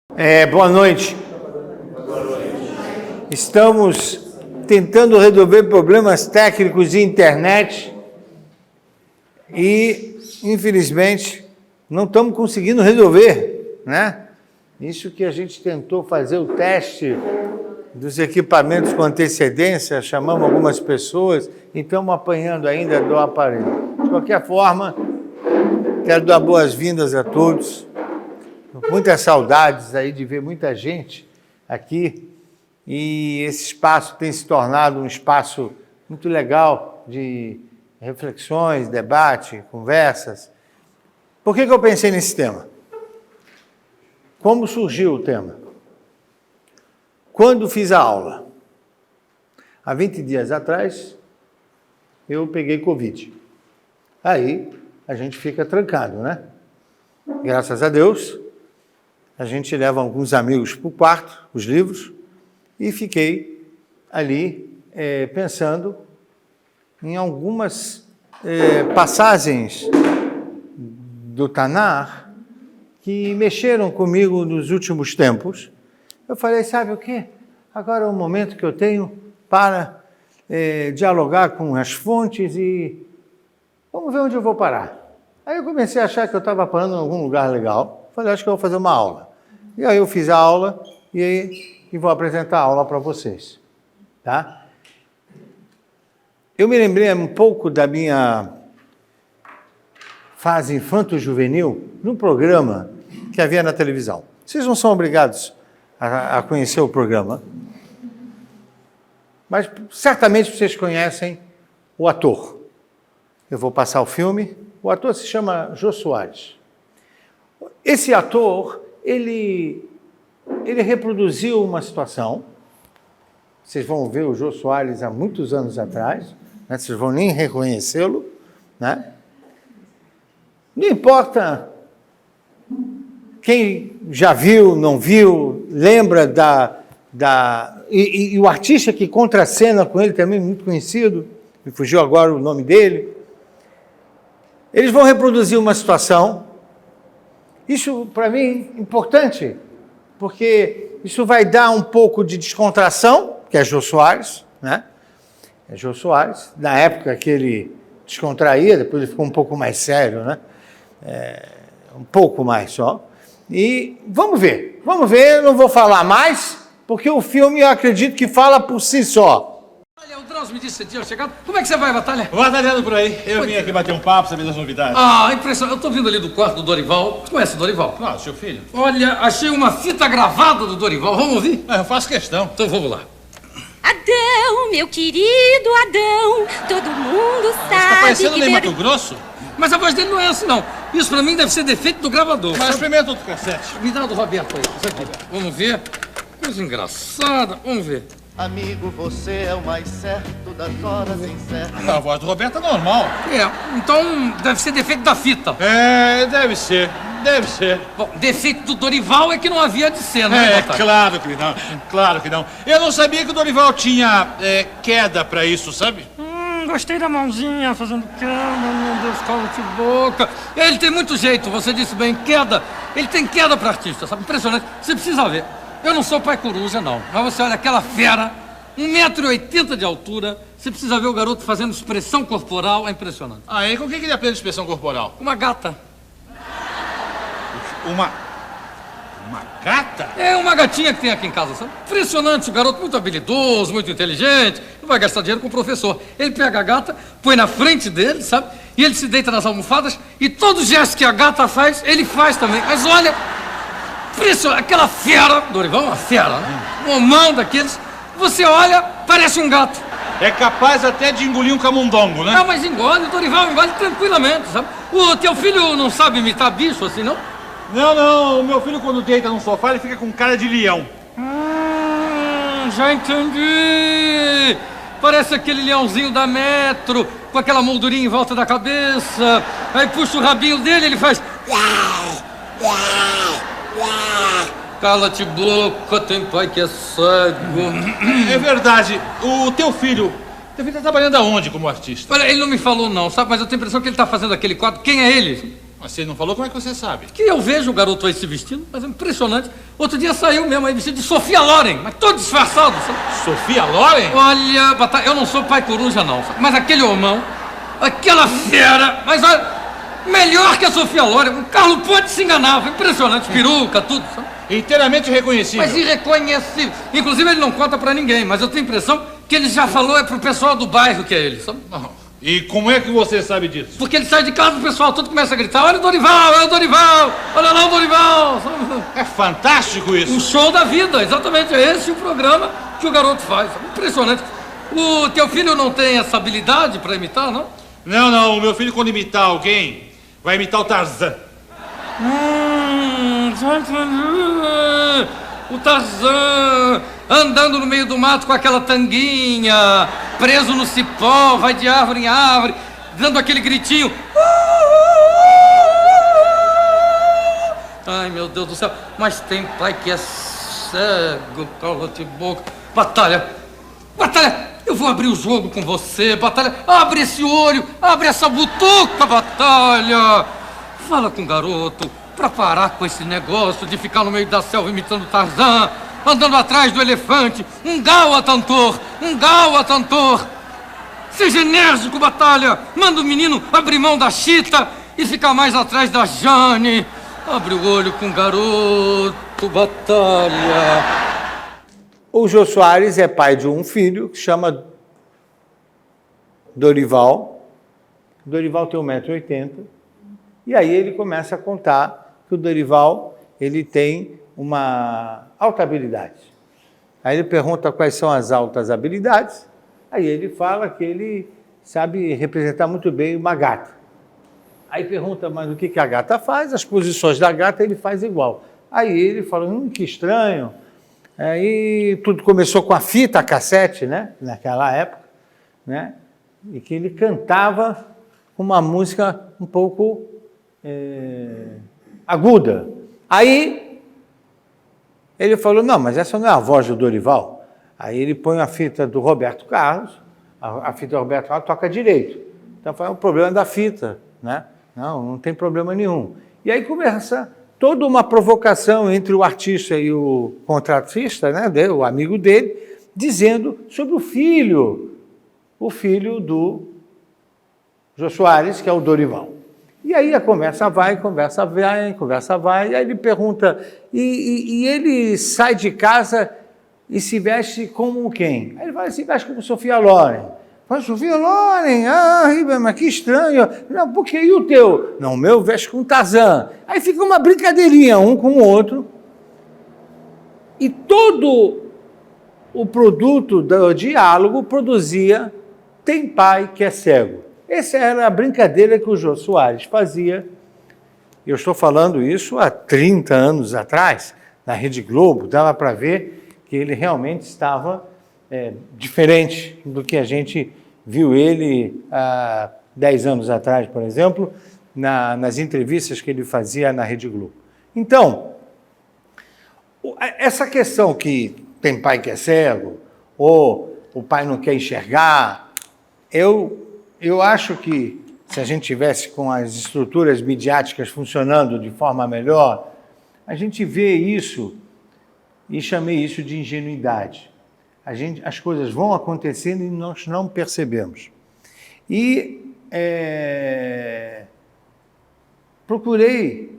Boa noite. Estamos tentando resolver problemas técnicos de internet e, infelizmente, não estamos conseguindo resolver, né? Isso que a gente tentou fazer o teste dos equipamentos com antecedência, chamamos algumas pessoas e estamos apanhando ainda do aparelho. De qualquer forma, quero dar boas-vindas a todos. Muitas saudades aí de ver muita gente aqui e esse espaço tem se tornado um espaço muito legal de reflexões, debate, conversas. Por que eu pensei nesse tema? Como surgiu o tema? Quando fiz a aula? Há 20 dias atrás, eu peguei Covid. Aí a gente fica trancado, né? Graças a Deus, a gente leva alguns amigos para o quarto, os livros, e fiquei ali pensando em algumas passagens do Tanar que mexeram comigo nos últimos tempos. Eu falei, sabe o quê? Agora é o momento que eu tenho para dialogar com as fontes e vamos ver onde eu vou parar. Aí eu comecei a achar que eu estava parando em algum lugar legal. Falei, acho que eu vou fazer uma aula. E aí eu fiz a aula e vou apresentar a aula para vocês. Tá? Eu me lembrei um pouco da minha fase infanto-juvenil num programa que havia na televisão. Vocês não são obrigados a conhecer o programa, mas certamente vocês conhecem o ator. Eu vou passar o filme. O ator se chama Jô Soares. Esse ator, ele reproduziu uma situação. Vocês vão ver o Jô Soares há muitos anos atrás, né? Vocês vão nem reconhecê-lo, né? Não importa quem já viu, não viu, lembra e o artista que contracena com ele também, muito conhecido, me fugiu agora o nome dele. Eles vão reproduzir uma situação. Isso, para mim, é importante, porque isso vai dar um pouco de descontração, que é Jô Soares, né? É Jô Soares, na época que ele descontraía, depois ele ficou um pouco mais sério, né? Um pouco mais só. E vamos ver, eu não vou falar mais, porque o filme, eu acredito que fala por si só. Olha, o Drauzio me disse que tinha chegado. Como é que você vai, Batalha? Batalhando por aí. Eu vim aqui bater um papo, saber das novidades. Ah, impressionante. Eu tô vindo ali do quarto do Dorival. Você conhece o Dorival? Claro, seu filho. Olha, achei uma fita gravada do Dorival. Vamos ouvir? Eu faço questão. Então vamos lá. Adão, meu querido Adão, todo mundo sabe Tá parecendo que... Ney Mato Grosso? Mas a voz dele não é assim, não. Isso pra mim deve ser defeito do gravador. Mas experimenta outro cassete. Me dá o do Roberto aí. Isso aqui. Vamos ver. Coisa engraçada. Vamos ver. Amigo, você é o mais certo das horas incertas. A voz do Roberto é normal. Então deve ser defeito da fita. Deve ser. Bom, defeito do Dorival é que não havia de ser, né, Batalha? Claro que não. Eu não sabia que o Dorival tinha queda pra isso, sabe? Gostei da mãozinha fazendo queda, meu Deus, cala de boca. Ele tem muito jeito, você disse bem, queda. Ele tem queda pra artista, sabe? Impressionante. Você precisa ver. Eu não sou pai coruja, não. Mas você olha aquela fera, 1,80 m de altura. Você precisa ver o garoto fazendo expressão corporal, é impressionante. Ah, e com o que ele aprende expressão corporal? Uma gata. Uma gata? É uma gatinha que tem aqui em casa, sabe? Impressionante, o garoto muito habilidoso, muito inteligente. Não vai gastar dinheiro com o professor. Ele pega a gata, põe na frente dele, sabe? E ele se deita nas almofadas e todo gesto que a gata faz, ele faz também. Mas olha, impressionante, aquela fera, Dorival é uma fera, né? Um homão daqueles, você olha, parece um gato. É capaz até de engolir um camundongo, né? Não, mas engole, o Dorival engole tranquilamente, sabe? O teu filho não sabe imitar bicho assim, não? Não, o meu filho quando deita no sofá, ele fica com cara de leão. Já entendi. Parece aquele leãozinho da Metro, com aquela moldurinha em volta da cabeça. Aí puxa o rabinho dele, ele faz... Cala-te boca, tem pai que é cego. É verdade, o teu filho tá trabalhando aonde como artista? Olha, ele não me falou não, sabe? Mas eu tenho a impressão que ele tá fazendo aquele quadro. Quem é ele? Mas você não falou, como é que você sabe? Que eu vejo o garoto aí se vestindo, mas é impressionante. Outro dia saiu mesmo aí vestido de Sofia Loren, mas todo disfarçado, sabe? Sofia Loren? Olha, Batalha, eu não sou pai coruja não, sabe? Mas aquele homão, aquela fera, mas olha, melhor que a Sofia Loren, o Carlo Ponte se enganava, impressionante, peruca, tudo, sabe? Inteiramente reconhecível. Mas irreconhecível. Inclusive ele não conta pra ninguém, mas eu tenho a impressão que ele já falou pro pessoal do bairro que é ele, sabe? Não. E como é que você sabe disso? Porque ele sai de casa, o pessoal todo começa a gritar: olha o Dorival, é o Dorival, olha lá o Dorival. É fantástico isso. Um show da vida, exatamente, é esse o programa que o garoto faz. Impressionante. O teu filho não tem essa habilidade para imitar, não? Não, o meu filho quando imitar alguém, vai imitar o Tarzan. O Tarzan, andando no meio do mato com aquela tanguinha, preso no cipó, vai de árvore em árvore, dando aquele gritinho. Ai, meu Deus do céu, mas tem pai que é cego, cala-te boca. Batalha, eu vou abrir o jogo com você, Batalha. Abre esse olho, abre essa butuca, Batalha. Fala com o garoto pra parar com esse negócio de ficar no meio da selva imitando Tarzan, andando atrás do elefante. Um gaua, Tantor, um gaua, Tantor. Seja enérgico, Batalha. Manda o menino abrir mão da Chita e ficar mais atrás da Jane. Abre o olho com o garoto, Batalha. O Jô Soares é pai de um filho que chama Dorival. Dorival tem 1,80 m. E aí ele começa a contar que o Dorival ele tem uma alta habilidade. Aí ele pergunta quais são as altas habilidades. Aí ele fala que ele sabe representar muito bem uma gata. Aí pergunta, mas o que a gata faz? As posições da gata ele faz igual. Aí ele fala, que estranho. Aí tudo começou com a fita cassete, né? Naquela época, né? E que ele cantava uma música um pouco aguda. Aí ele falou, não, mas essa não é a voz do Dorival. Aí ele põe a fita do Roberto Carlos, a fita do Roberto Carlos toca direito. Então foi um problema da fita, né? Não tem problema nenhum. E aí começa toda uma provocação entre o artista e o contratista, né, o amigo dele, dizendo sobre o filho do Jô Soares, que é o Dorival. E aí a conversa vai, e aí ele pergunta, e ele sai de casa e se veste como quem? Aí ele fala, se veste como Sofia Loren. Fala, Sofia Loren, mas que estranho. Não, por que? E o teu? Não, o meu veste com Tarzan. Aí fica uma brincadeirinha um com o outro. E todo o produto do diálogo produzia Tem Pai que é Cego. Essa era a brincadeira que o Jô Soares fazia. Eu estou falando isso há 30 anos atrás, na Rede Globo, dava para ver que ele realmente estava diferente do que a gente viu ele há 10 anos atrás, por exemplo, nas entrevistas que ele fazia na Rede Globo. Então, essa questão que tem pai que é cego, ou o pai não quer enxergar, eu acho que se a gente tivesse com as estruturas midiáticas funcionando de forma melhor, a gente vê isso e chamei isso de ingenuidade. As coisas vão acontecendo e nós não percebemos. E procurei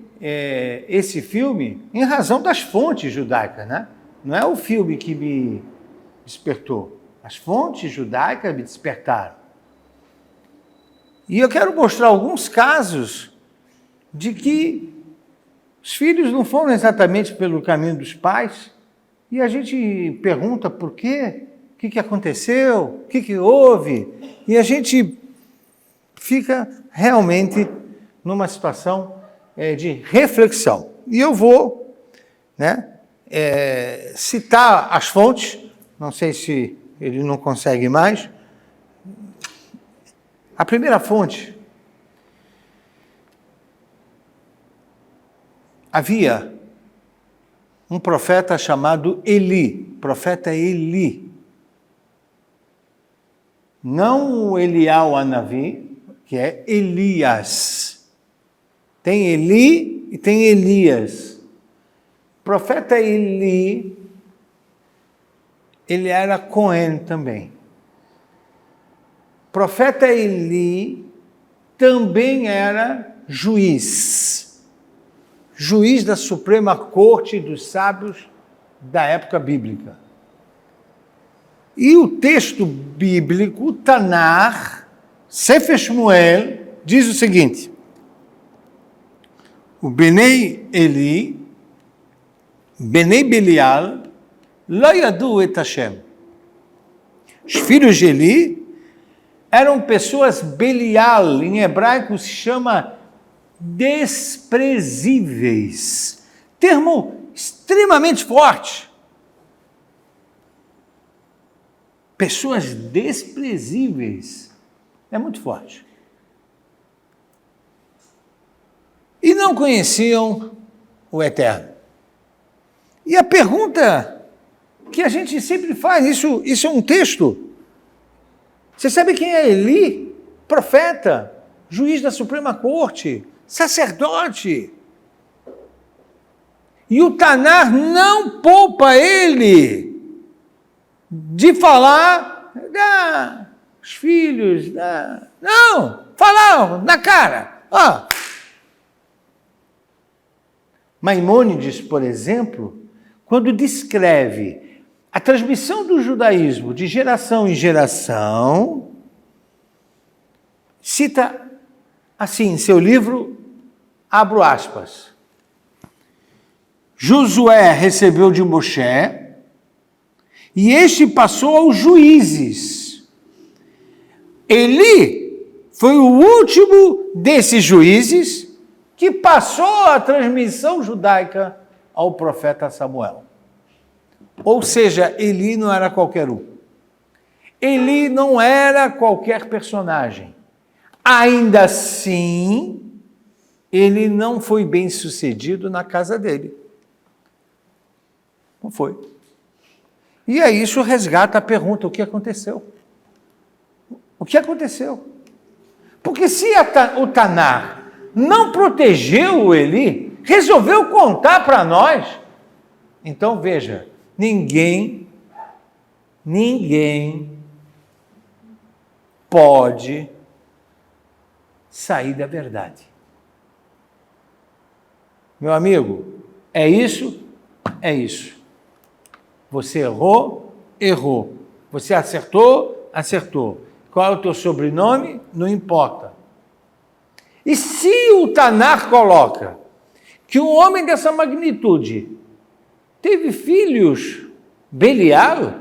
esse filme em razão das fontes judaicas, né? Não é o filme que me despertou. As fontes judaicas me despertaram. E eu quero mostrar alguns casos de que os filhos não foram exatamente pelo caminho dos pais, e a gente pergunta por quê, o que aconteceu, o que houve, e a gente fica realmente numa situação de reflexão. E eu vou citar as fontes, não sei se ele não consegue mais. A primeira fonte, havia um profeta chamado Eli, profeta Eli. Não o Eliau Anavi, que é Elias. Tem Eli e tem Elias. O profeta Eli, ele era Cohen também. O profeta Eli também era juiz. Juiz da Suprema Corte dos Sábios da época bíblica. E o texto bíblico, Tanar, Sefer Shmuel, diz o seguinte: o Benei Eli, Benei Belial, lo yadu et Hashem. Os filhos de Eli eram pessoas Belial, em hebraico se chama desprezíveis. Termo extremamente forte. Pessoas desprezíveis. É muito forte. E não conheciam o Eterno. E a pergunta que a gente sempre faz, isso é um texto. Você sabe quem é Eli? Profeta, juiz da Suprema Corte, sacerdote. E o Tanar não poupa ele de falar os filhos, não, falar na cara. Maimônides, por exemplo, quando descreve a transmissão do judaísmo de geração em geração, cita assim, em seu livro, abro aspas, Josué recebeu de Moshe, e este passou aos juízes. Eli foi o último desses juízes que passou a transmissão judaica ao profeta Samuel. Ou seja, Eli não era qualquer um. Eli não era qualquer personagem. Ainda assim, ele não foi bem sucedido na casa dele. Não foi. E aí isso resgata a pergunta, o que aconteceu? O que aconteceu? Porque se o Tanar não protegeu o Eli, resolveu contar para nós, então veja, ninguém pode sair da verdade. Meu amigo, é isso? É isso. Você errou? Errou. Você acertou? Acertou. Qual é o teu sobrenome? Não importa. E se o Tanar coloca que um homem dessa magnitude teve filhos Belial,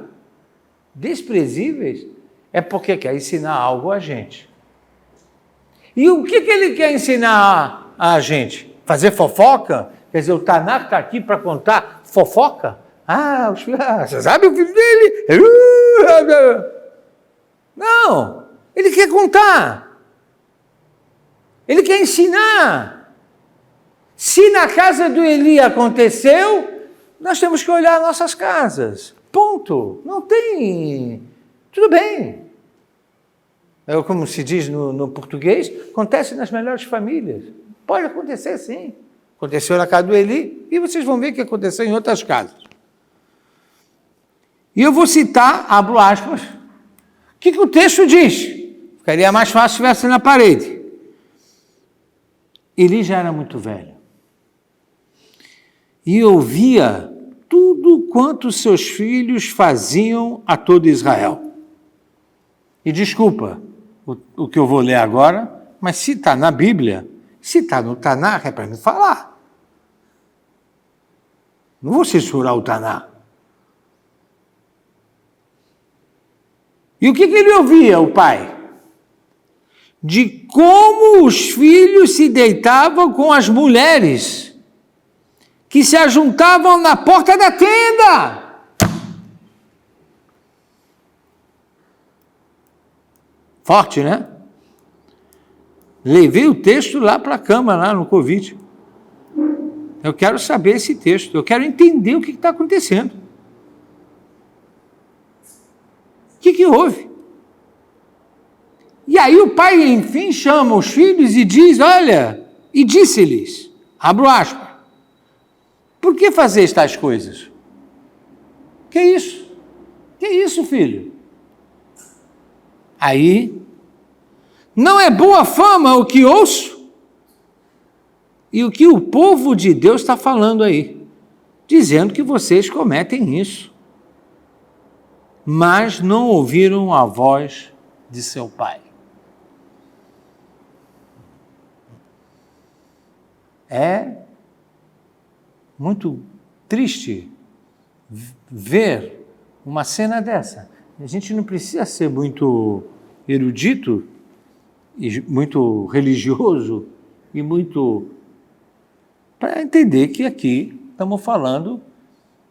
desprezíveis, é porque quer ensinar algo a gente. E o que ele quer ensinar a gente? Fazer fofoca? Quer dizer, o Tanar está aqui para contar fofoca? Você sabe o filho dele? Não, ele quer contar. Ele quer ensinar. Se na casa do Eli aconteceu, nós temos que olhar nossas casas. Ponto. Não tem... Tudo bem. É como se diz no português, acontece nas melhores famílias. Pode acontecer, sim. Aconteceu na casa do Eli e vocês vão ver que aconteceu em outras casas. E eu vou citar, abro aspas, o que o texto diz. Ficaria mais fácil se estivesse na parede. Eli já era muito velho. E ouvia tudo quanto seus filhos faziam a todo Israel. E desculpa o que eu vou ler agora, mas se está na Bíblia, se está no Tanar, é para me falar. Não vou censurar o Tanar. E o que ele ouvia, o pai? De como os filhos se deitavam com as mulheres que se ajuntavam na porta da tenda. Forte, né? Levei o texto lá para a cama, lá no Covid. Eu quero saber esse texto, eu quero entender o que está acontecendo. O que houve? E aí o pai, enfim, chama os filhos e diz, olha, E disse-lhes, abro aspas, por que fazeis tais coisas? Que isso? Que isso, filho? Aí, não é boa fama o que ouço? E o que o povo de Deus está falando aí? Dizendo que vocês cometem isso. Mas não ouviram a voz de seu pai. É muito triste ver uma cena dessa. A gente não precisa ser muito erudito, e muito religioso, e muito... para entender que aqui estamos falando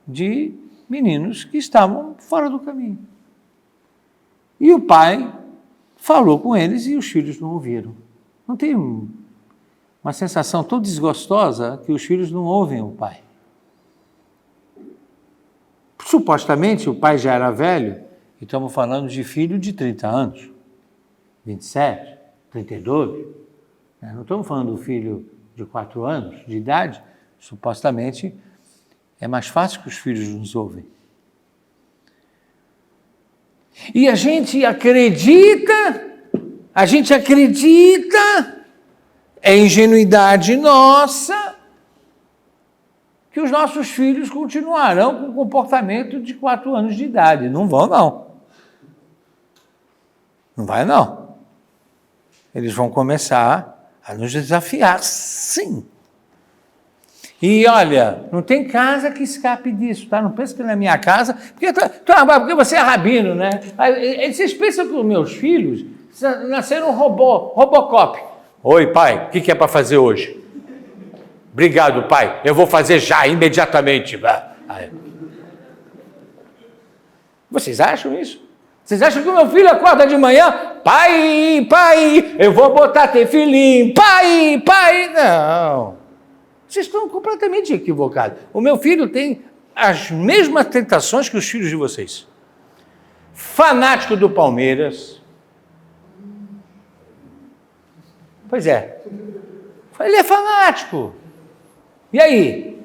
de meninos que estavam fora do caminho. E o pai falou com eles e os filhos não ouviram. Não tem uma sensação tão desgostosa que os filhos não ouvem o pai. Supostamente o pai já era velho, e estamos falando de filho de 30 anos, 27, 32. Não estamos falando do filho de 4 anos de idade. Supostamente é mais fácil que os filhos nos ouvem. E a gente acredita, é ingenuidade nossa, que os nossos filhos continuarão com o comportamento de 4 anos de idade. Não vão, não. Não vai, não. Eles vão começar a nos desafiar, sim. E olha, não tem casa que escape disso, tá? Não pensa que na minha casa... Porque você é rabino, né? Vocês pensam que os meus filhos nasceram Robocop. Oi, pai, o que é para fazer hoje? Obrigado, pai. Eu vou fazer já, imediatamente. Vocês acham isso? Vocês acham que o meu filho acorda de manhã? Pai, eu vou botar tefilim. Pai. Não. Vocês estão completamente equivocados. O meu filho tem as mesmas tentações que os filhos de vocês. Fanático do Palmeiras. Pois é. Ele é fanático. E aí?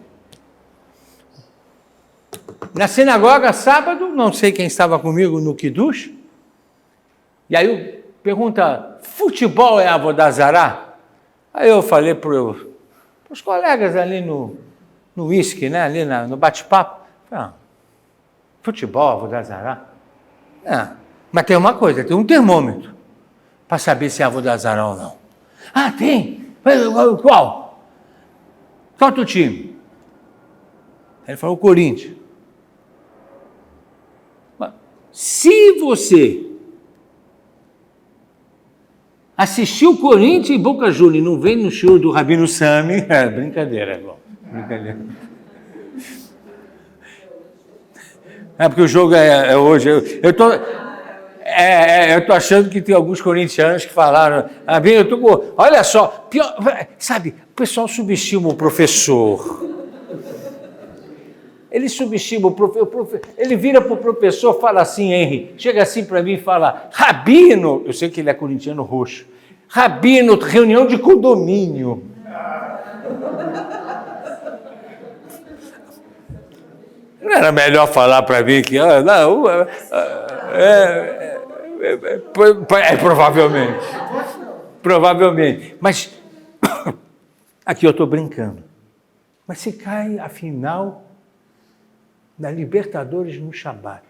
Na sinagoga, sábado, não sei quem estava comigo no Kiddush, e aí pergunta, futebol é Avodah Zará? Aí eu falei para os colegas ali no uísque, né, ali no bate-papo, futebol, Avodah Zará? Mas tem uma coisa, tem um termômetro, para saber se é Avodah Zará ou não. Ah, tem? Qual? Qual é o teu time? Ele falou, o Corinthians. Se você assistiu Corinthians e Boca Juniors e não vem no show do Rabino Sami, brincadeira, irmão. Brincadeira. Porque o jogo é hoje. Eu tô achando que tem alguns corintianos que falaram, olha só, pior, sabe, o pessoal subestima o professor. Ele subestima o professor, ele vira para o professor, fala assim, Henry, chega assim para mim e fala, Rabino, eu sei que ele é corintiano roxo, Rabino, reunião de condomínio. Não era melhor falar para mim que, provavelmente, mas aqui eu estou brincando, mas se cai a final da Libertadores no Shabat.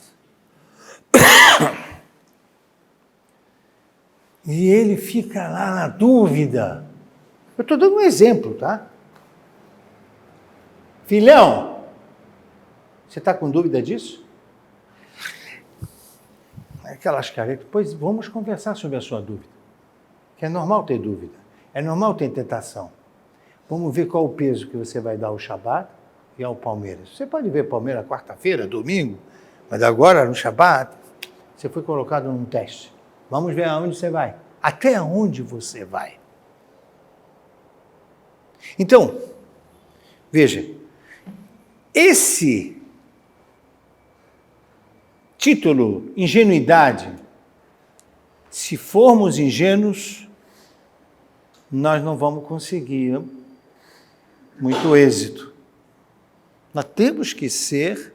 E ele fica lá na dúvida. Eu estou dando um exemplo, tá? Filhão, você está com dúvida disso? Aquelas caretas, pois vamos conversar sobre a sua dúvida. Que é normal ter dúvida, é normal ter tentação. Vamos ver qual o peso que você vai dar ao Shabat e ao Palmeiras. Você pode ver Palmeiras quarta-feira, domingo, mas agora no Shabat, você foi colocado num teste. Vamos ver aonde você vai. Até onde você vai. Então, veja, esse título, ingenuidade, se formos ingênuos, nós não vamos conseguir muito êxito. Nós temos que ser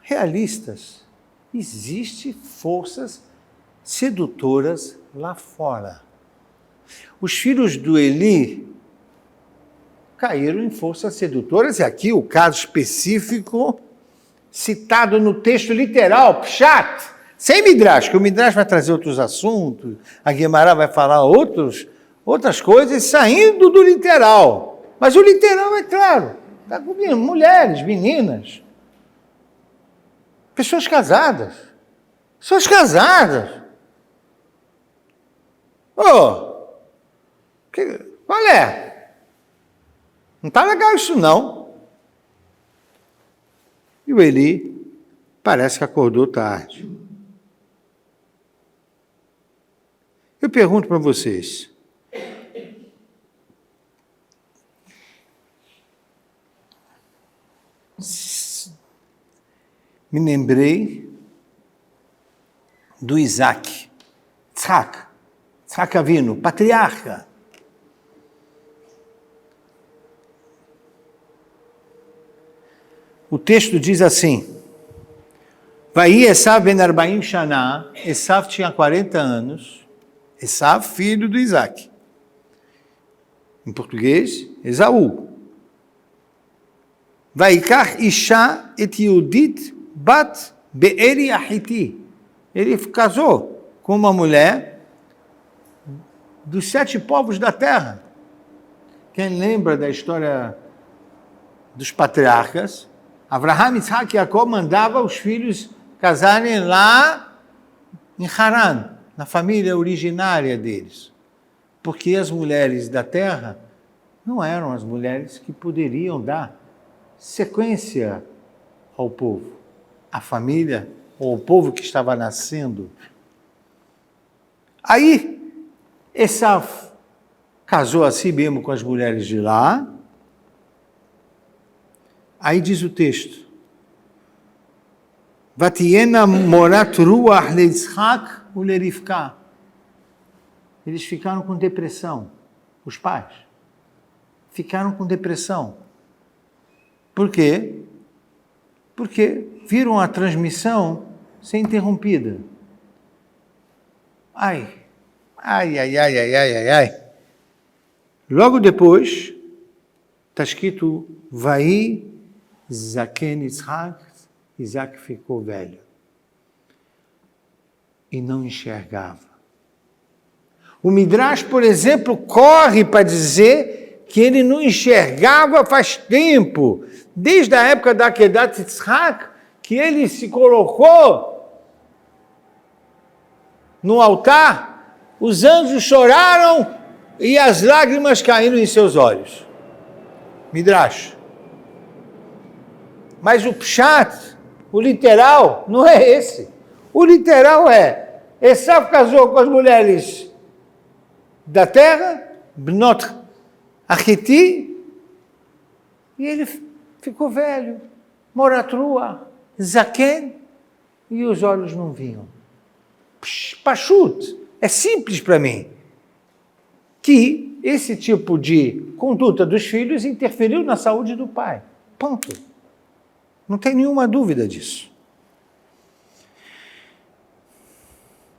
realistas. Existem forças sedutoras lá fora. Os filhos do Eli caíram em forças sedutoras, e aqui o caso específico citado no texto literal, Pshat, sem Midrash, que o Midrash vai trazer outros assuntos, a Guemará vai falar outras coisas, saindo do literal. Mas o literal é claro, está com mulheres, meninas, pessoas casadas. Qual é? Não está legal isso não. E o Eli parece que acordou tarde. Eu pergunto para vocês, me lembrei do Isaac, Yitzhak Avinu, patriarca. O texto diz assim, Vai Esav ben Arbaim Shana, Esav tinha 40 anos, Esav, filho do Isaac. Em português, Esaú. Vaikach Isha et Yehudit bat Be'eri Ahiti. Ele casou com uma mulher dos 7 povos da terra. Quem lembra da história dos patriarcas? Abraham, Isaac e Jacó mandava os filhos casarem lá em Haran, na família originária deles. Porque as mulheres da terra não eram as mulheres que poderiam dar sequência ao povo, à família ou ao povo que estava nascendo. Aí, Esav casou a si mesmo com as mulheres de lá. Aí diz o texto, Vatiena morat ruach leItzhak ulerivka. Eles ficaram com depressão, os pais. Ficaram com depressão. Por quê? Porque viram a transmissão ser interrompida. Ai. Logo depois, está escrito, Vai Zaken Yitzhak, Isaac ficou velho. E não enxergava. O Midrash, por exemplo, corre para dizer que ele não enxergava faz tempo, desde a época da Akedat Yitzhak, que ele se colocou no altar, os anjos choraram e as lágrimas caíram em seus olhos. Midrash. Mas o Pshat, o literal, não é esse. O literal é, Esav casou com as mulheres da terra, Bnot Achiti, e ele ficou velho, Moratrua, Zaken, e os olhos não vinham. Pashut, é simples para mim, que esse tipo de conduta dos filhos interferiu na saúde do pai. Ponto. Não tem nenhuma dúvida disso.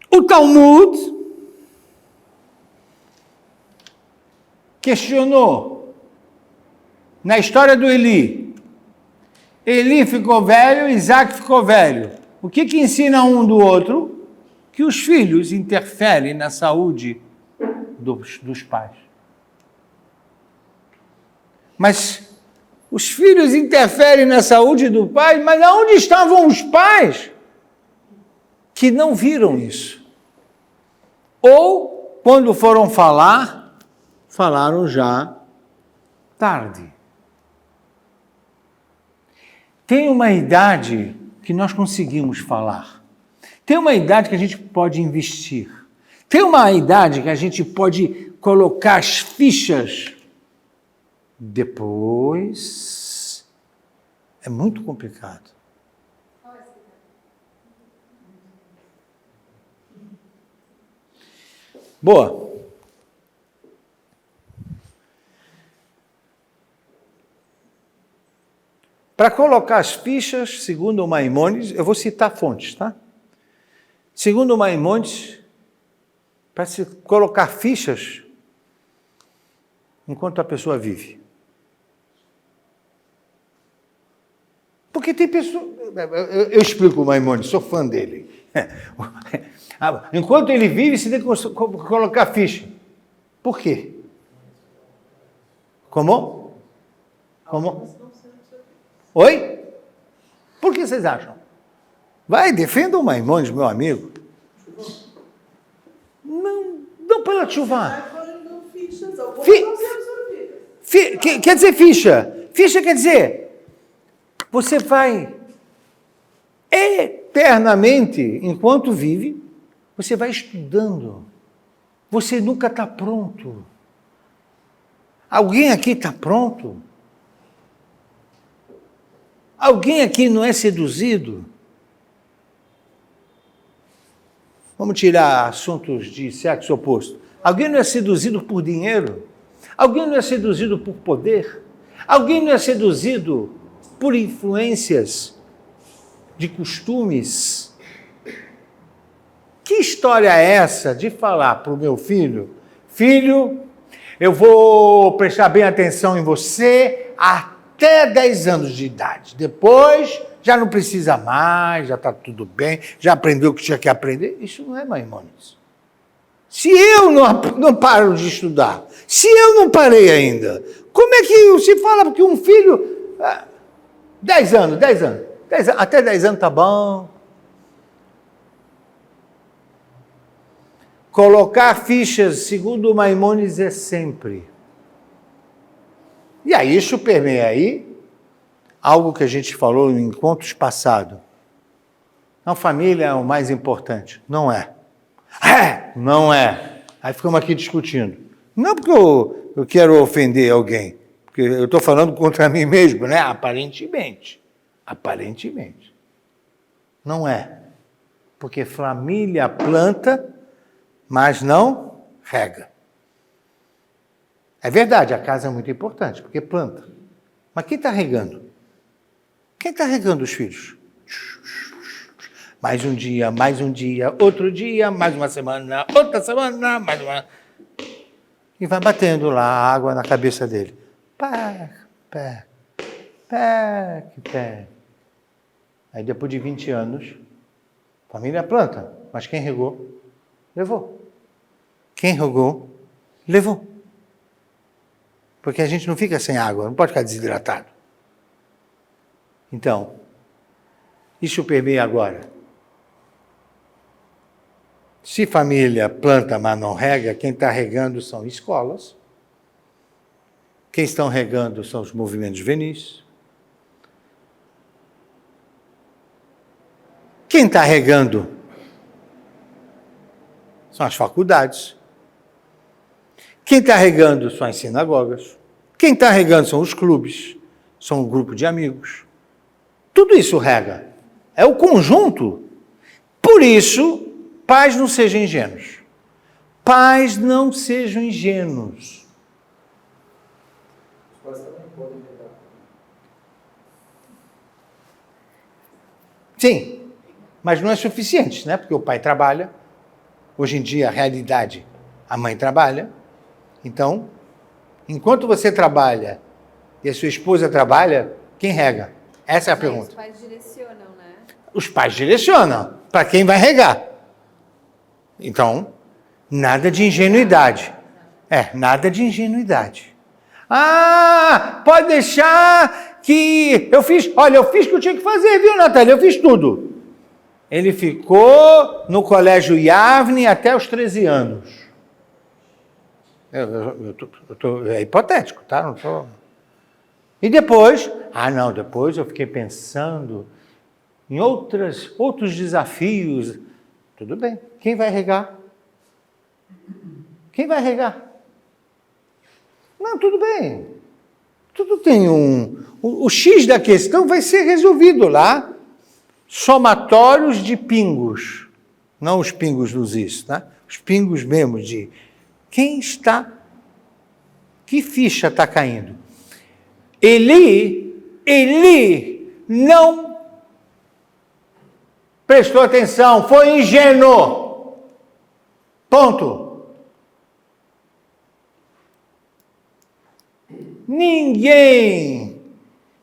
O Talmud questionou na história do Eli. Eli ficou velho, Isaac ficou velho. O que ensina um do outro? Que os filhos interferem na saúde dos pais. Mas os filhos interferem na saúde do pai, mas aonde estavam os pais que não viram isso? Ou, quando foram falar, falaram já tarde. Tem uma idade que nós conseguimos falar. Tem uma idade que a gente pode investir. Tem uma idade que a gente pode colocar as fichas. Depois, é muito complicado. Boa. Para colocar as fichas, segundo o Maimônides, eu vou citar fontes, tá? Segundo o Maimônides, para se colocar fichas enquanto a pessoa vive. Porque tem pessoas... Eu explico o Maimônides, sou fã dele. Enquanto ele vive, você tem que colocar ficha. Por quê? Como? Oi? Por que vocês acham? Vai, defenda o Maimônides, meu amigo. Não para de chuvar. Quer dizer ficha. Ficha quer dizer, você vai eternamente, enquanto vive, você vai estudando. Você nunca está pronto. Alguém aqui está pronto? Alguém aqui não é seduzido? Vamos tirar assuntos de sexo oposto. Alguém não é seduzido por dinheiro? Alguém não é seduzido por poder? Alguém não é seduzido por influências de costumes? Que história é essa de falar para o meu filho, filho, eu vou prestar bem atenção em você até 10 anos de idade. Depois, já não precisa mais, já está tudo bem, já aprendeu o que tinha que aprender. Isso não é Maimônides. Se eu não paro de estudar, se eu não parei ainda, como é que se fala que um filho... 10 anos, até 10 anos tá bom. Colocar fichas, segundo o Maimônides, é sempre. E aí isso permeia aí algo que a gente falou em encontros passados. A família é o mais importante. Não é. Não é. Aí ficamos aqui discutindo. Não porque eu quero ofender alguém, porque eu estou falando contra mim mesmo, né? Aparentemente. Não é. Porque família planta, mas não rega. É verdade, a casa é muito importante, porque planta. Mas quem está regando? Quem está regando os filhos? Mais um dia, outro dia, mais uma semana, outra semana, mais uma... E vai batendo lá a água na cabeça dele. Pé. Aí depois de 20 anos, família planta, mas quem regou? Levou. Quem regou? Levou. Porque a gente não fica sem água, não pode ficar desidratado. Então, isso permeia agora. Se família planta, mas não rega, quem está regando são escolas. Quem estão regando são os movimentos juvenis. Quem está regando são as faculdades. Quem está regando são as sinagogas. Quem está regando são os clubes, são um grupo de amigos. Tudo isso rega. É o conjunto. Por isso, pais não sejam ingênuos. Pais não sejam ingênuos. Os pais também podem regar. Sim, mas não é suficiente, né? Porque o pai trabalha. Hoje em dia, a realidade, a mãe trabalha. Então, enquanto você trabalha e a sua esposa trabalha, quem rega? Essa é a pergunta. Os pais direcionam, né? Os pais direcionam para quem vai regar. Então, nada de ingenuidade. Nada de ingenuidade. Pode deixar que eu fiz o que eu tinha que fazer, viu, Natália? Eu fiz tudo. Ele ficou no colégio Yavne até os 13 anos. É hipotético, tá? Não tô... E depois, depois eu fiquei pensando em outros desafios. Tudo bem, quem vai regar? Quem vai regar? Não, tudo bem. Tudo tem o X da questão vai ser resolvido lá. Somatórios de pingos. Não os pingos nos is, tá? Os pingos mesmo de... Que ficha está caindo? Eli Eli não prestou atenção, foi ingênuo. Ponto.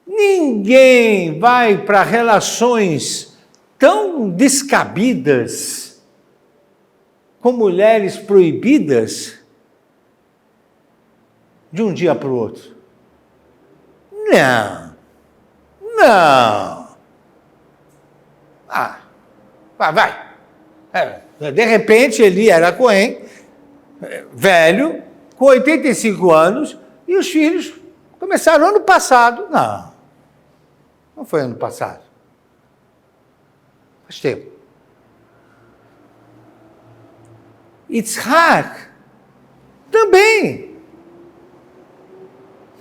Ninguém vai para relações tão descabidas com mulheres proibidas de um dia para o outro. Não. Vai. De repente, Eli era Cohen, velho, com 85 anos, e os filhos começaram ano passado. Não foi ano passado. Faz tempo. Yitzhak também.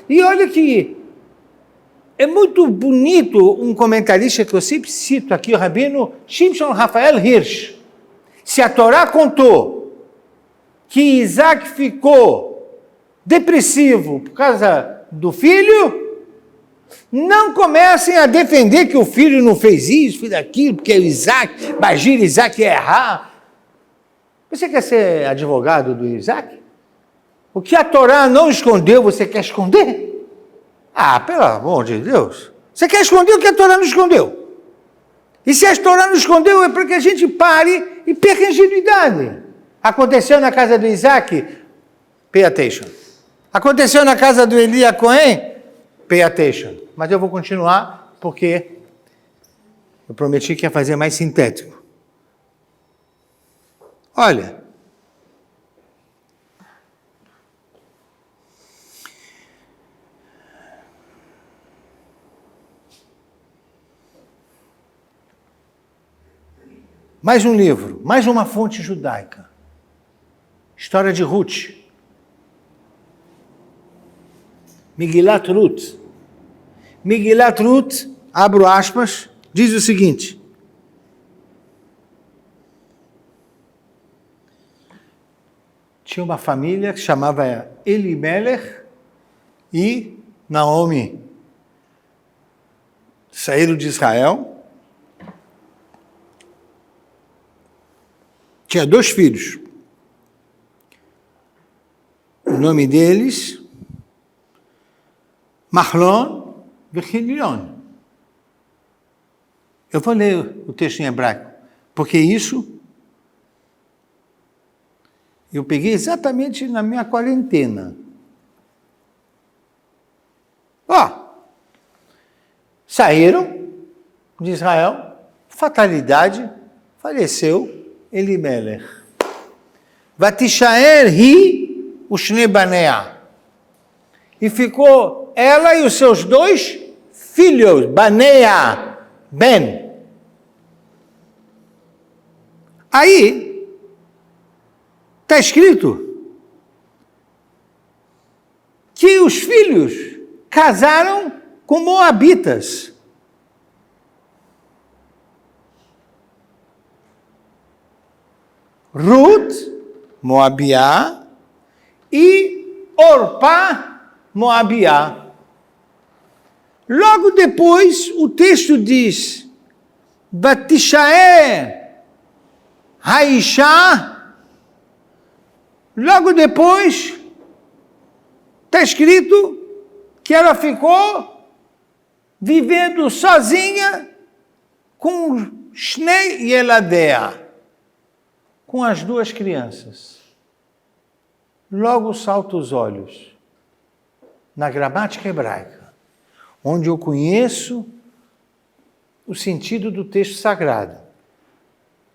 E olha que é muito bonito um comentarista que eu sempre cito aqui, o rabino Shimshon Rafael Hirsch. Se a Torá contou que Isaac ficou depressivo por causa do filho, não comecem a defender que o filho não fez isso, fez aquilo, porque o Isaac, imagina Isaac ia errar. Você quer ser advogado do Isaac? O que a Torá não escondeu, você quer esconder? Pelo amor de Deus. Você quer esconder o que a Torá não escondeu? E se a Torá não escondeu, é para que a gente pare e perca a ingenuidade. Aconteceu na casa do Isaac? Pay attention. Aconteceu na casa do Eli Cohen? Pay attention. Mas eu vou continuar, porque eu prometi que ia fazer mais sintético. Olha, mais um livro, mais uma fonte judaica. História de Ruth. Megilat Ruth. Megilat Ruth, abro aspas, diz o seguinte: tinha uma família que chamava Elimelech e Naomi. Saíram de Israel. Tinha 2 filhos. O nome deles, Mahlon e Chilion. Eu vou ler o texto em hebraico, porque isso eu peguei exatamente na minha quarentena. Saíram de Israel, fatalidade, faleceu Elimelech. Vatishaer hi ushne banea. E ficou ela e os seus 2 filhos, Banea, Ben. Aí, está escrito que os filhos casaram com moabitas. Ruth, Moabiá, e Orpá, Moabiá. Logo depois, o texto diz, Batishaé, Raishá. Logo depois, está escrito que ela ficou vivendo sozinha com Shnei e Eladea, com as 2 crianças. Logo salta os olhos na gramática hebraica, onde eu conheço o sentido do texto sagrado.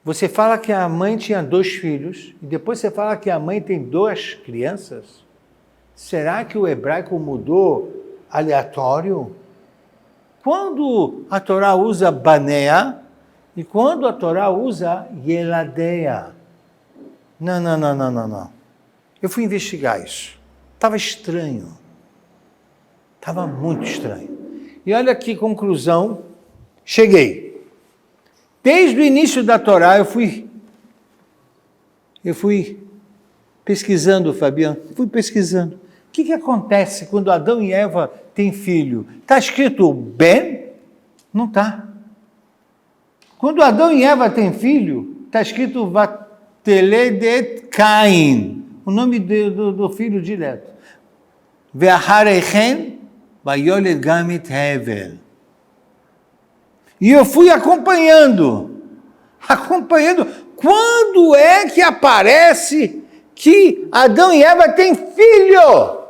Você fala que a mãe tinha 2 filhos, e depois você fala que a mãe tem 2 crianças? Será que o hebraico mudou aleatório? Quando a Torá usa Banea, e quando a Torá usa Yeladeia? Não. Eu fui investigar isso. Estava estranho. Estava muito estranho. E olha que conclusão cheguei. Desde o início da Torá, eu fui pesquisando, Fabiano. Fui pesquisando. O que acontece quando Adão e Eva tem filho, está escrito Ben? Não está. Quando Adão e Eva têm filho, está escrito Vateledet Caim, o nome do filho direto. Ve'achareichen vayoled gamit Hevel. E eu fui acompanhando. Quando é que aparece que Adão e Eva têm filho?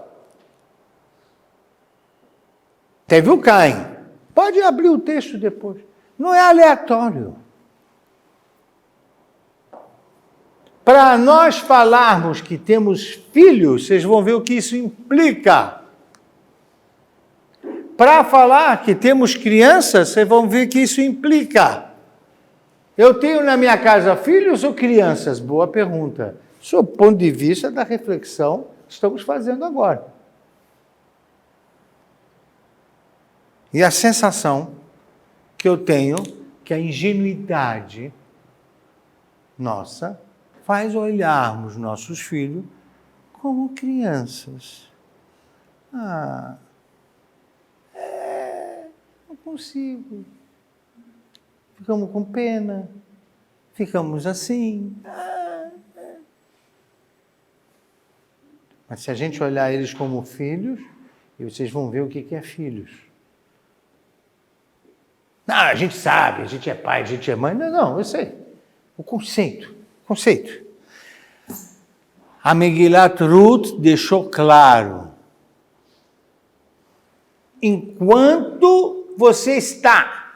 Teve o Caim. Pode abrir o texto depois. Não é aleatório. Para nós falarmos que temos filhos, vocês vão ver o que isso implica. Para falar que temos crianças, vocês vão ver o que isso implica. Eu tenho na minha casa filhos ou crianças? Boa pergunta. Sob o ponto de vista da reflexão que estamos fazendo agora. E a sensação que eu tenho que a ingenuidade nossa faz olharmos nossos filhos como crianças. Não consigo. Ficamos com pena, ficamos assim. Mas se a gente olhar eles como filhos, vocês vão ver o que é filhos. Não, a gente sabe, a gente é pai, a gente é mãe. Não, eu sei. O conceito. A Megilat Ruth deixou claro. Enquanto você está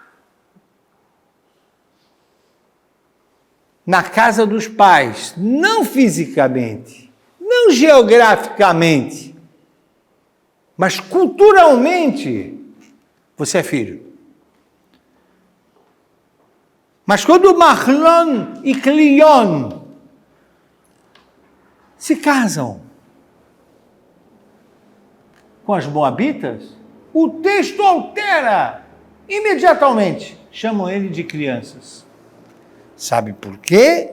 na casa dos pais, não fisicamente, não geograficamente, mas culturalmente, você é filho. Mas quando Mahlon e Cleon se casam com as moabitas, o texto altera imediatamente. Chamam ele de crianças. Sabe por quê?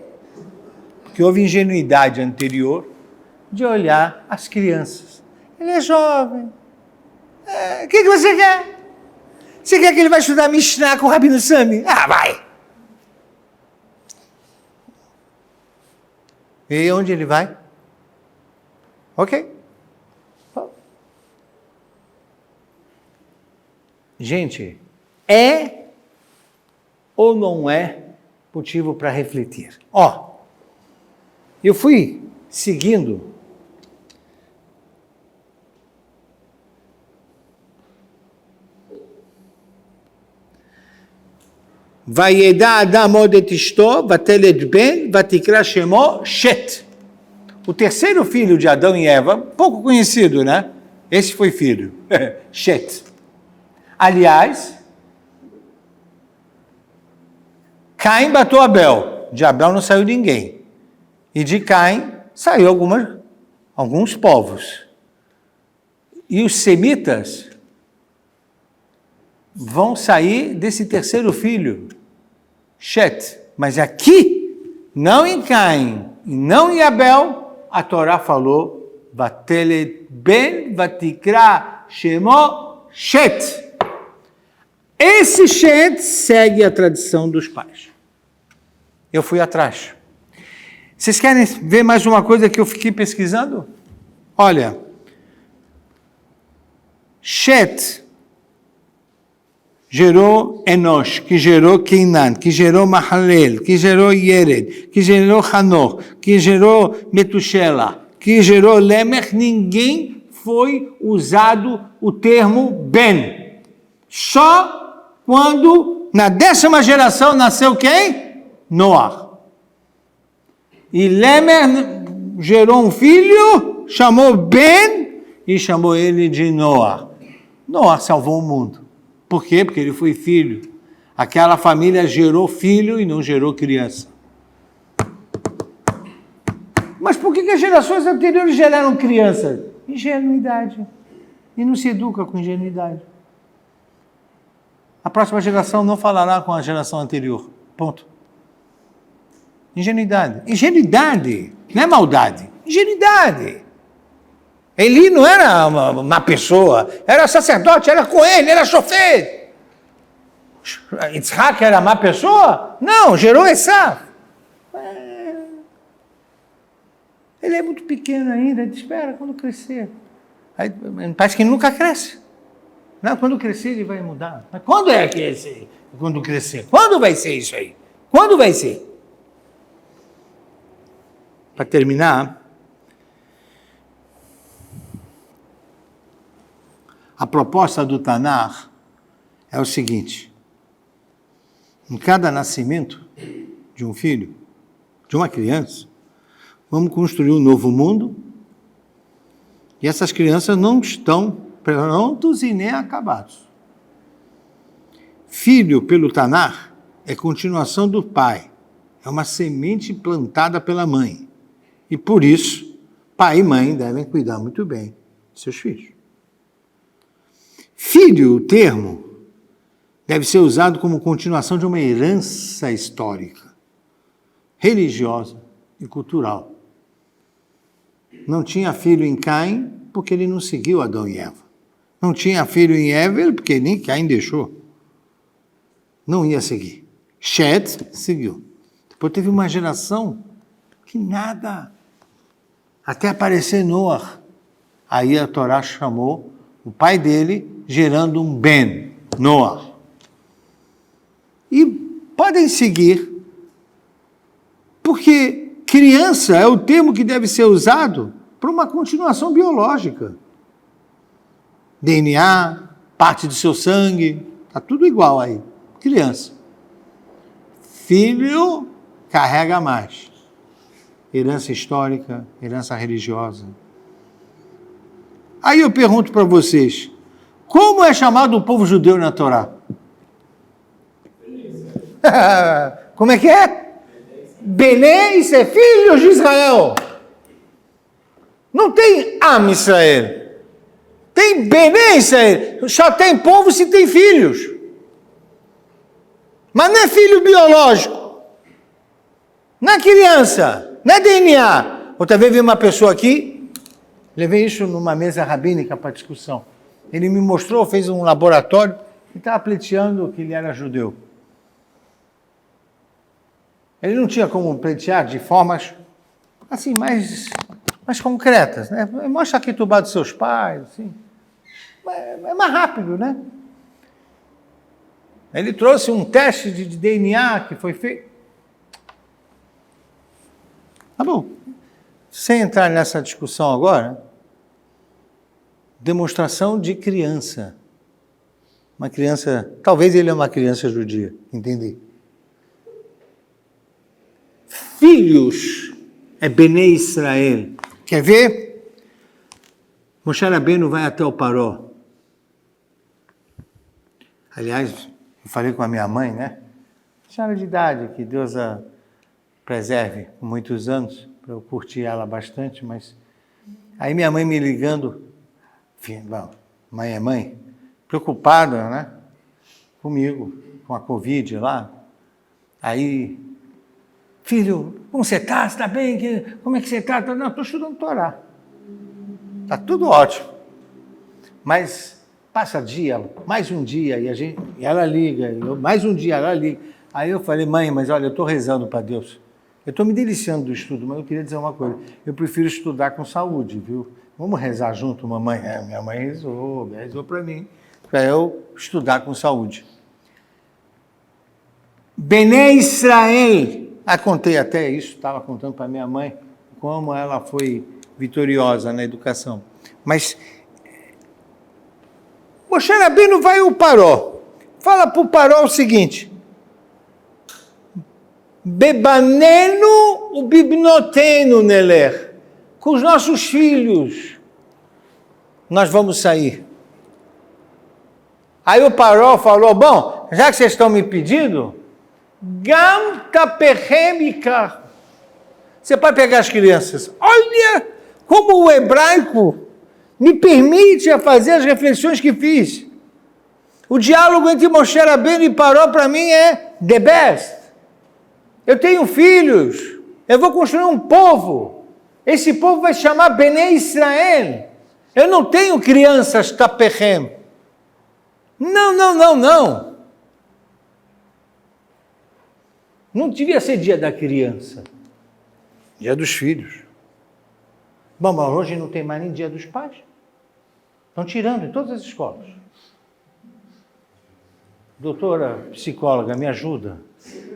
Porque houve ingenuidade anterior de olhar as crianças. Ele é jovem. O que você quer? Você quer que ele vai estudar Mishnah com o Rabino Sami? Vai! E onde ele vai? Ok. Gente, é ou não é motivo para refletir? Eu fui seguindo Vayeda Adam od et ishto, vateled ben, vatikra shemo Shet. O terceiro filho de Adão e Eva, pouco conhecido, né? Esse foi filho, Shet. Aliás, Caim matou Abel. De Abel não saiu ninguém. E de Caim saiu alguns povos. E os semitas vão sair desse terceiro filho, Shet. Mas aqui, não em Caim e não em Abel, a Torá falou, Vatelet ben vatikra shemo Shet. Esse Shet segue a tradição dos pais. Eu fui atrás. Vocês querem ver mais uma coisa que eu fiquei pesquisando? Olha, Shet gerou Enosh, que gerou Keinan, que gerou Mahalel, que gerou Yered, que gerou Hanor, que gerou Metushela, que gerou Lemech. Ninguém foi usado o termo Ben. Só quando, na 10ª geração, nasceu quem? Noah. E Lemech gerou um filho, chamou Ben e chamou ele de Noah. Noah salvou o mundo. Por quê? Porque ele foi filho. Aquela família gerou filho e não gerou criança. Mas por que as gerações anteriores geraram crianças? Ingenuidade. E não se educa com ingenuidade. A próxima geração não falará com a geração anterior. Ponto. Ingenuidade. Ingenuidade. Não é maldade. Ingenuidade. Eli não era uma pessoa, era sacerdote, era Cohen, era chofer. Yitzhak era má pessoa? Não, gerou Esav. Ele é muito pequeno ainda, ele espera quando crescer. Aí, parece que ele nunca cresce. Não, quando crescer ele vai mudar. Mas quando é que é esse? Quando crescer? Quando vai ser isso aí? Quando vai ser? Para terminar, a proposta do Tanar é o seguinte: em cada nascimento de um filho, de uma criança, vamos construir um novo mundo, e essas crianças não estão prontos e nem acabados. Filho, pelo Tanar, é continuação do pai, é uma semente plantada pela mãe. E por isso, pai e mãe devem cuidar muito bem de seus filhos. Filho, o termo, deve ser usado como continuação de uma herança histórica, religiosa e cultural. Não tinha filho em Caim porque ele não seguiu Adão e Eva. Não tinha filho em Eva porque nem Caim deixou. Não ia seguir. Shet seguiu. Depois teve uma geração que nada. Até aparecer Noah. Aí a Torá chamou o pai dele, gerando um Ben, Noah. E podem seguir, porque criança é o termo que deve ser usado para uma continuação biológica. DNA, parte do seu sangue, está tudo igual aí. Criança. Filho carrega mais. Herança histórica, herança religiosa. Aí eu pergunto para vocês, como é chamado o povo judeu na Torá? Como é que é? Belém, isso é filhos de Israel. Não tem Am Israel. Tem Belém, Israel. Só tem povo se tem filhos. Mas não é filho biológico. Não é criança. Não é DNA. Outra vez vi uma pessoa aqui, levei isso numa mesa rabínica para discussão. Ele me mostrou, fez um laboratório e estava pleiteando que ele era judeu. Ele não tinha como pleitear de formas assim, mais concretas, né? Mostra aqui tubar dos seus pais, assim. É mais rápido, né? Ele trouxe um teste de DNA que foi feito. Tá bom. Sem entrar nessa discussão agora, demonstração de criança. Uma criança, talvez ele é uma criança judia, entendi. Filhos é Benei Israel. Quer ver? Moshe Rabbeinu vai até o Paró. Aliás, eu falei com a minha mãe, né? Senhora de idade, que Deus a preserve por muitos anos, para eu curtir ela bastante, mas aí minha mãe me ligando, enfim, bom, mãe é mãe, preocupada, né? Comigo, com a Covid lá. Aí, filho, como você está? Você está bem? Como é que você está? Não, estou estudando Torá. Está tudo ótimo. Mas passa dia, mais um dia, e ela liga, mais um dia ela liga. Aí eu falei, mãe, mas olha, eu estou rezando para Deus. Eu estou me deliciando do estudo, mas eu queria dizer uma coisa. Eu prefiro estudar com saúde, viu? Vamos rezar junto, mamãe? Minha mãe rezou para mim, para eu estudar com saúde. Benei Israel. Contei até isso, estava contando para minha mãe, como ela foi vitoriosa na educação. Mas Moshe Rabbeinu vai ao Paró. Fala para o Paró o seguinte: Bebanenu o bibnotenu neler. Com os nossos filhos, nós vamos sair. Aí o Paró falou, bom, já que vocês estão me pedindo, Gam taperhem ikar. Você pode pegar as crianças. Olha como o hebraico me permite a fazer as reflexões que fiz. O diálogo entre Moshe Rabbeinu e Paró para mim é the best. Eu tenho filhos, eu vou construir um povo. Esse povo vai se chamar Benei Israel. Eu não tenho crianças taperrem. Não. Não devia ser dia da criança. Dia dos filhos. Bom, mas hoje não tem mais nem dia dos pais. Estão tirando em todas as escolas. Doutora psicóloga, me ajuda.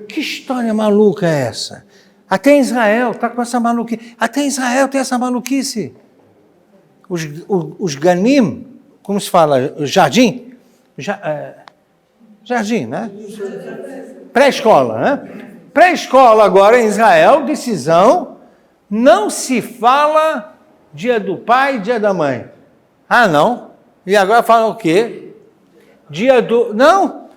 Que história maluca é essa? Até Israel está com essa maluquice. Até Israel tem essa maluquice. Os ganim, como se fala? Jardim? Jardim, né? Pré-escola, né? Pré-escola agora em Israel, decisão, não se fala dia do pai e dia da mãe. Ah, não? E agora fala o quê? Dia do... Não!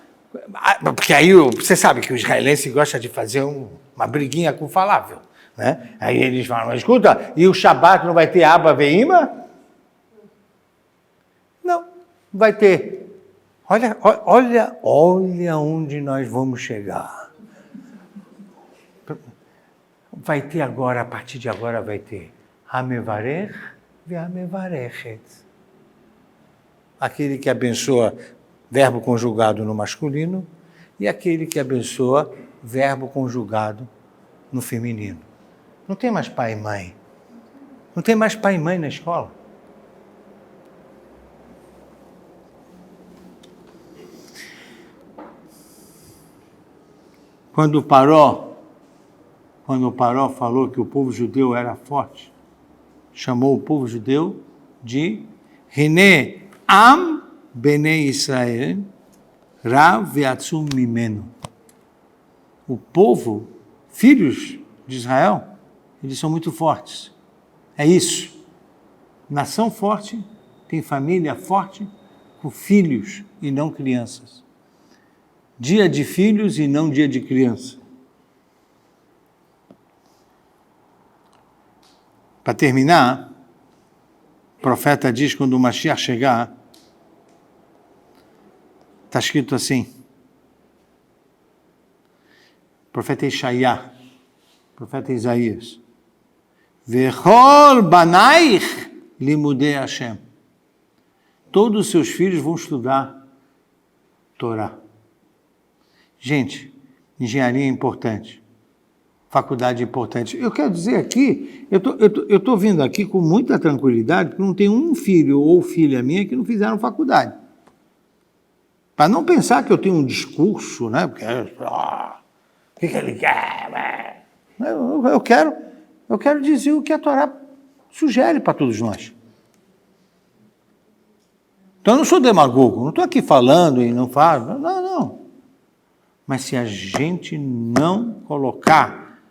Porque aí você sabe que o israelense gosta de fazer uma briguinha com o falável, né? Aí eles falam, escuta, e o Shabat não vai ter Abba Veima? Não, vai ter. Olha onde nós vamos chegar. Vai ter agora, a partir de agora vai ter Hamevarech e Hamevarechet. Aquele que abençoa verbo conjugado no masculino e aquele que abençoa verbo conjugado no feminino. Não tem mais pai e mãe. Não tem mais pai e mãe na escola. Quando o Paró falou que o povo judeu era forte, chamou o povo judeu de Hine Am Benei Israel Rav Ve'atzum Mimeno. O povo, filhos de Israel, eles são muito fortes. É isso. Nação forte tem família forte com filhos e não crianças. Dia de filhos e não dia de criança. Para terminar, o profeta diz quando o Mashiach chegar, está escrito assim, profeta Ishaiah, profeta Isaías, Vechol banaich limudei Hashem. Todos os seus filhos vão estudar Torá. Gente, engenharia é importante, faculdade é importante. Eu quero dizer aqui, eu estou vindo aqui com muita tranquilidade, porque não tem um filho ou filha minha que não fizeram faculdade. Para não pensar que eu tenho um discurso, né? Porque, o que ele quer? Eu quero dizer o que a Torá sugere para todos nós. Então eu não sou demagogo, não estou aqui falando e não falo, não. Mas se a gente não colocar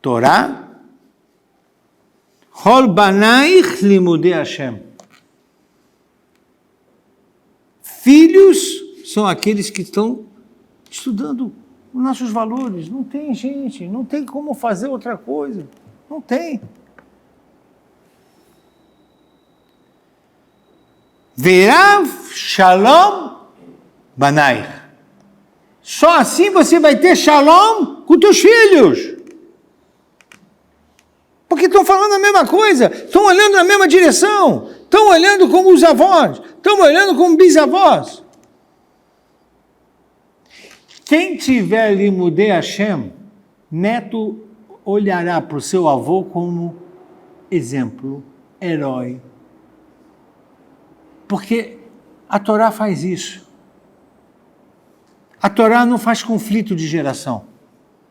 Torá, Chol banaich limudei Hashem. Filhos são aqueles que estão estudando os nossos valores. Não tem, gente, não tem como fazer outra coisa. Não tem. Verav shalom banaich. Só assim você vai ter shalom com teus filhos. Porque estão falando a mesma coisa, estão olhando na mesma direção, estão olhando como os avós, estão olhando como bisavós. Quem tiver limudei Hashem, neto olhará para o seu avô como exemplo, herói. Porque a Torá faz isso. A Torá não faz conflito de geração.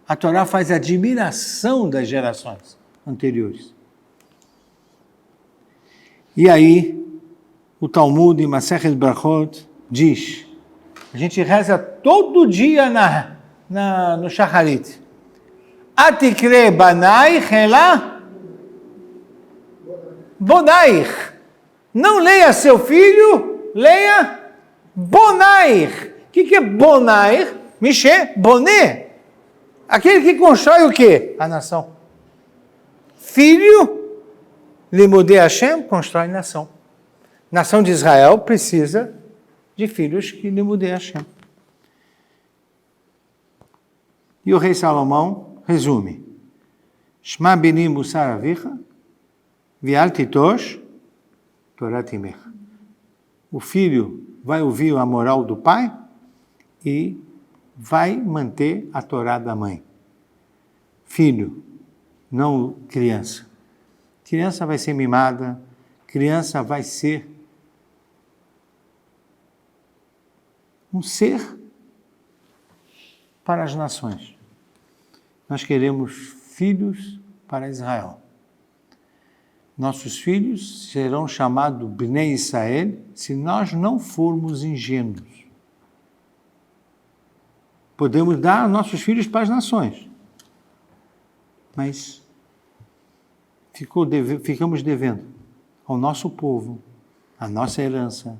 A Torá faz admiração das gerações anteriores. E aí, o Talmud em Masechet Brachot diz, a gente reza todo dia no Shacharit. Atikre banaich ela bonaich. Não leia seu filho, leia bonaich. O que é bonaich? Mishe, boné. Aquele que constrói o quê? A nação. Filho, limudei Hashem, constrói nação. Nação de Israel precisa de filhos que limudei Hashem. E o rei Salomão resume. Shma beni musar avicha, vial titosh, Torá temer. O filho vai ouvir a moral do pai e vai manter a Torá da mãe. Filho, não criança. Criança vai ser mimada, criança vai ser um ser para as nações. Nós queremos filhos para Israel. Nossos filhos serão chamados Bnei Israel se nós não formos ingênuos. Podemos dar nossos filhos para as nações, mas ficamos devendo ao nosso povo, à nossa herança,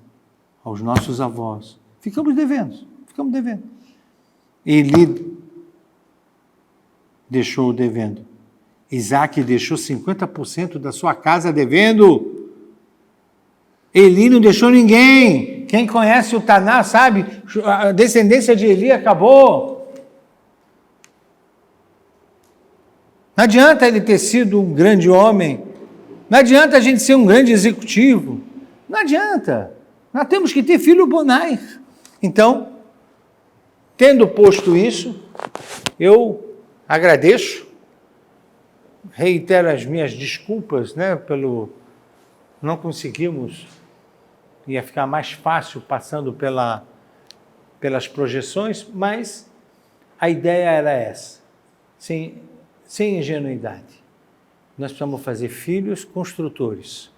aos nossos avós. Ficamos devendo. Eli deixou devendo. Isaac deixou 50% da sua casa devendo. Eli não deixou ninguém. Quem conhece o Taná sabe, a descendência de Eli acabou. Não adianta ele ter sido um grande homem. Não adianta a gente ser um grande executivo. Não adianta. Nós temos que ter filho bonai. Então, tendo posto isso, eu agradeço. Reitero as minhas desculpas, não conseguimos, ia ficar mais fácil passando pelas projeções, mas a ideia era essa, sem ingenuidade. Nós precisamos fazer filhos construtores,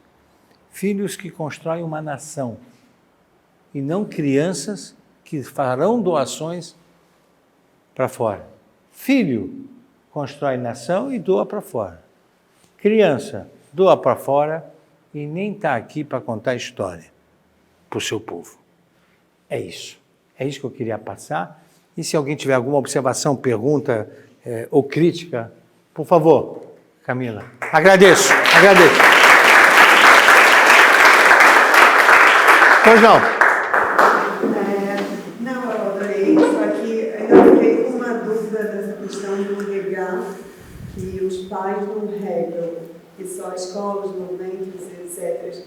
filhos que constroem uma nação, e não crianças que farão doações para fora. Filho constrói nação e doa para fora. Criança doa para fora e nem está aqui para contar história para o seu povo. É isso que eu queria passar. E se alguém tiver alguma observação, pergunta ou crítica, por favor, Camila. Agradeço. Pois não. Não, eu adorei, só que ainda fiquei com uma dúvida dessa questão do regar, que os pais não regam, que só a escola, os movimentos, etc.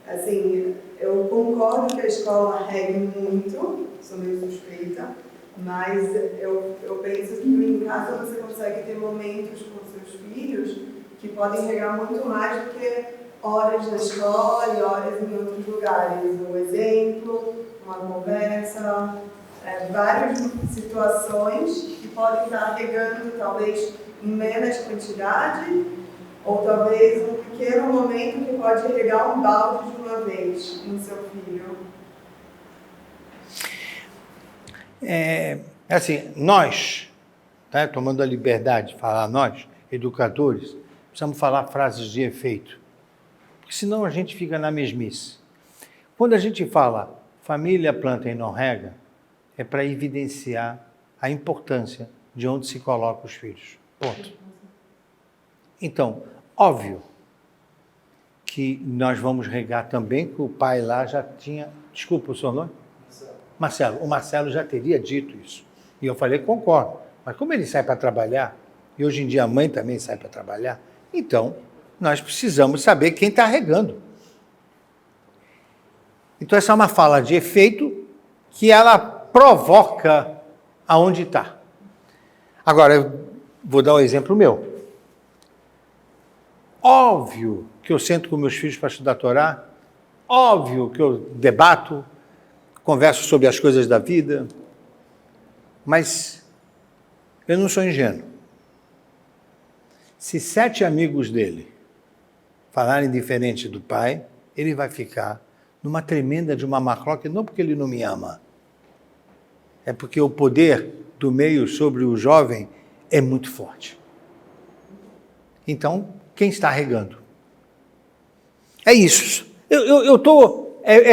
Assim, eu concordo que a escola regue muito, sou meio suspeita, mas eu penso que em casa você consegue ter momentos com seus filhos que podem regar muito mais do que horas na escola e horas em outros lugares. Um exemplo, uma conversa, várias situações que podem estar regando talvez em menos quantidade, ou talvez um pequeno momento que pode regar um balde de uma vez no seu filho. Assim, nós, tomando a liberdade de falar nós, educadores, precisamos falar frases de efeito, porque senão a gente fica na mesmice. Quando a gente fala família planta e não rega, é para evidenciar a importância de onde se coloca os filhos. Ponto. Então, óbvio que nós vamos regar também, que o pai lá já tinha... Desculpa, o seu nome? Marcelo. O Marcelo já teria dito isso. E eu falei, concordo. Mas como ele sai para trabalhar, e hoje em dia a mãe também sai para trabalhar, então nós precisamos saber quem está regando. Então essa é uma fala de efeito que ela provoca aonde está. Agora, eu vou dar um exemplo meu. Óbvio que eu sento com meus filhos para estudar a Torá, óbvio que eu debato, converso sobre as coisas da vida, mas eu não sou ingênuo. Se 7 amigos dele falarem diferente do pai, ele vai ficar numa tremenda de uma macroca, não porque ele não me ama, é porque o poder do meio sobre o jovem é muito forte. Então, quem está regando? É isso.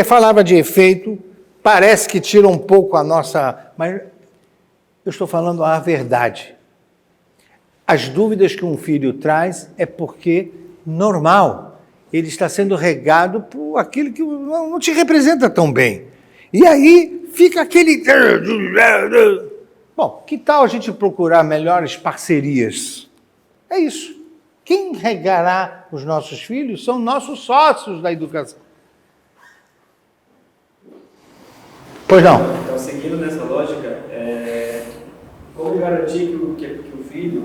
Falava de efeito, parece que tira um pouco a nossa... Mas eu estou falando a verdade. As dúvidas que um filho traz é porque, normal, ele está sendo regado por aquilo que não te representa tão bem. E aí fica aquele... Bom, que tal a gente procurar melhores parcerias? É isso. Quem regará os nossos filhos são nossos sócios da educação. Pois não. Então, seguindo nessa lógica, como garantir que o filho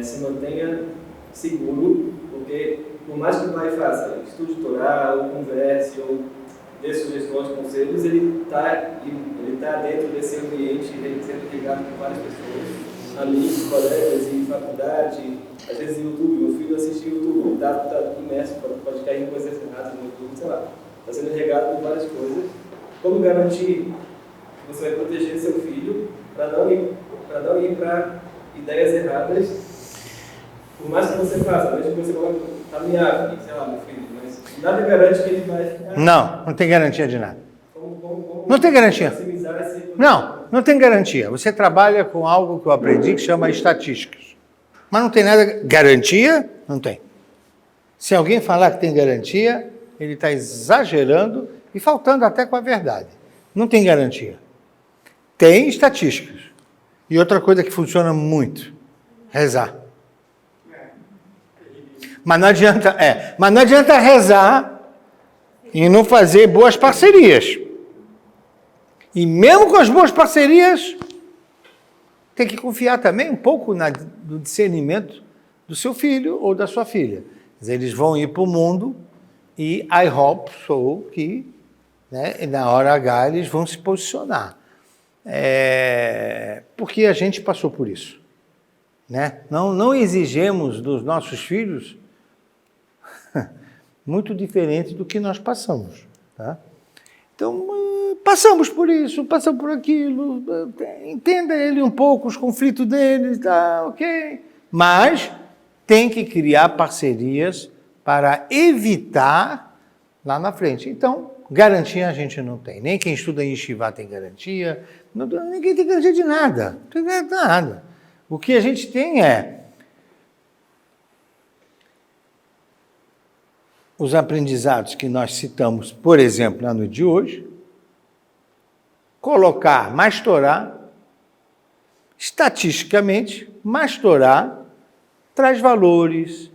se mantenha seguro, porque por mais que o pai faça estude Torá, ou converse, ou dê sugestões, conselhos, ele tá dentro desse ambiente, ele sempre ligado com várias pessoas, amigos, colegas e faculdade, às vezes YouTube, meu filho assiste YouTube, ele tá imerso, pode cair em coisas erradas no YouTube, sei lá, está sendo regado por várias coisas. Como garantir que você vai proteger seu filho para não ir para ideias erradas, por mais que você faça, mesmo que você coloque ameaça, sei lá, meu filho, mas nada garante que ele vai ficar... Não tem garantia de nada. Como Não tem garantia. maximizar esse... Não tem garantia. Você trabalha com algo que eu aprendi que chama estatísticas. Mas não tem nada... Garantia? Não tem. Se alguém falar que tem garantia, ele está exagerando e faltando até com a verdade. Não tem garantia. Tem estatísticas. E outra coisa que funciona muito, rezar. Mas não adianta rezar e não fazer boas parcerias. E mesmo com as boas parcerias, tem que confiar também um pouco no discernimento do seu filho ou da sua filha. Eles vão ir para o mundo e I hope so que, né, na hora H eles vão se posicionar. Porque a gente passou por isso. Né? Não exigimos dos nossos filhos muito diferente do que nós passamos. Tá? Então, passamos por isso, passamos por aquilo, entenda ele um pouco, os conflitos dele, tá, ok? Mas tem que criar parcerias para evitar lá na frente. Então, garantia a gente não tem. Nem quem estuda em Yeshiva tem garantia, ninguém tem garantia de nada. Não tem garantia de nada. O que a gente tem é os aprendizados que nós citamos, por exemplo, na noite de hoje, colocar mais Torá, estatisticamente, mais Torá traz valores,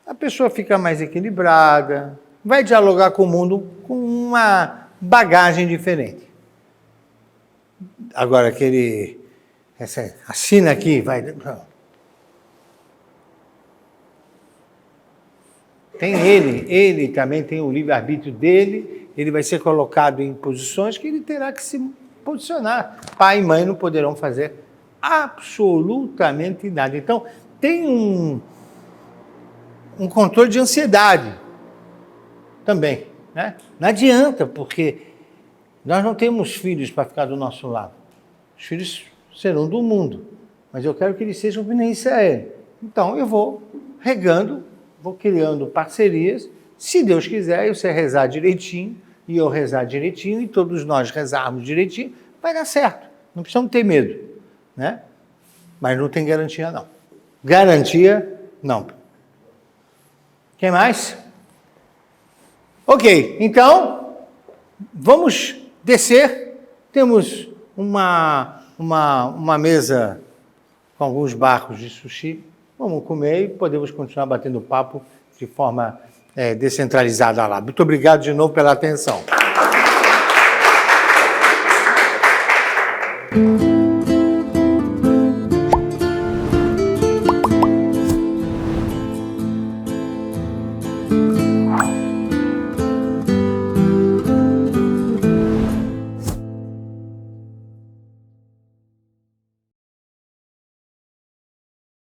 a pessoa fica mais equilibrada, vai dialogar com o mundo com uma bagagem diferente. Agora, assina aqui, vai... Tem ele também tem o livre-arbítrio dele, ele vai ser colocado em posições que ele terá que se posicionar. Pai e mãe não poderão fazer absolutamente nada. Então, tem um controle de ansiedade também. Né? Não adianta, porque nós não temos filhos para ficar do nosso lado. Os filhos serão do mundo, mas eu quero que eles sejam que nem Israel. Então, eu vou regando, vou criando parcerias. Se Deus quiser, você rezar direitinho, e eu rezar direitinho, e todos nós rezarmos direitinho, vai dar certo. Não precisamos ter medo. Né? Mas não tem garantia, não. Garantia, não. Quem mais? Ok, então, vamos descer. Temos uma mesa com alguns barcos de sushi. Vamos comer e podemos continuar batendo papo de forma descentralizada lá. Muito obrigado de novo pela atenção.